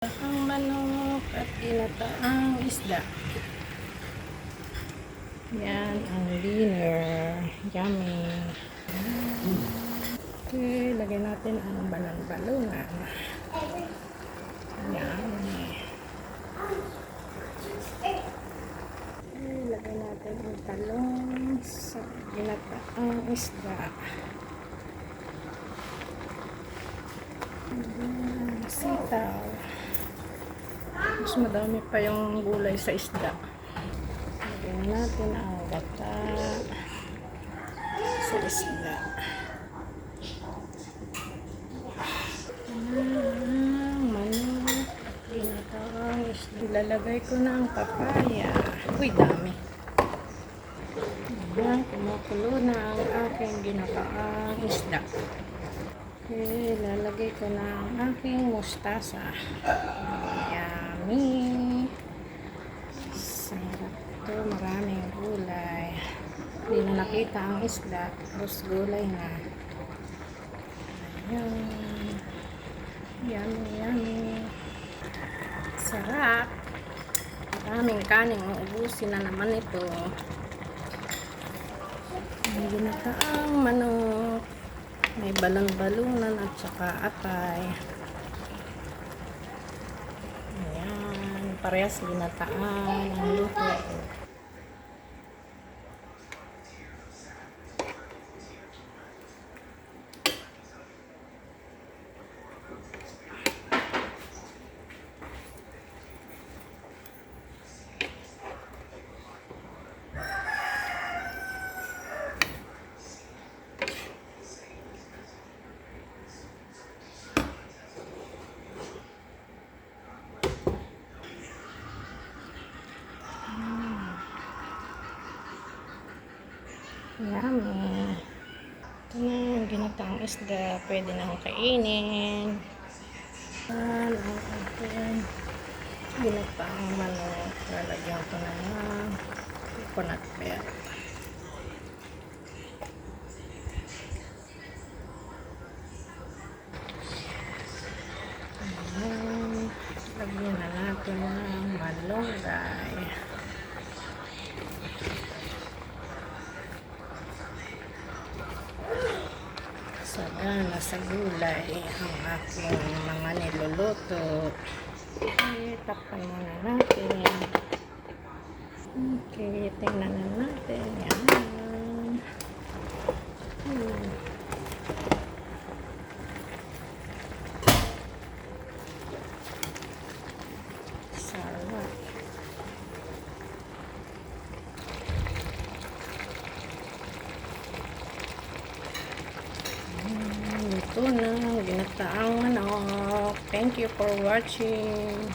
Ang manok at ginataang isda. Yan ang dinner. Yummy. Okay, lagyan natin ang balon-balunan. Yummy. Okay, lagyan natin ang talong sa ginataang isda. Sitaw. Mas madami pa yung gulay sa isda. Lagyan natin ang gata sa isda. Manok, ginataang isda. Ilalagay ko na ang papaya. Uy, dami. Ayan, kumukulo na ang aking ginataang isda. Okay, lalagay ko na ang aking mustasa. Yummy! Sarap to, maraming gulay. Hindi na nakita ang isda, tapos gulay na. Ayan. Yummy, yummy. Sarap! Maraming kaning, uubusin na naman ito. Ang ginataang manok. May balon-balunan at saka atay. Ayan. Parehas ginataan ang luto ko. Yummy. Ito na yung ginataang isda. Pwede na akong kainin. Ayan ang ating ginataang manok. Lalagyan ko na ng coconut milk. Ayan. Lagyan na natin ng malunggay. Sagana sa gulay ang aking mga niluluto. Okay, takpan muna natin. Okay, tingnan na natin. Yan. Sarap. Ito na, ginataang manok. Thank you for watching.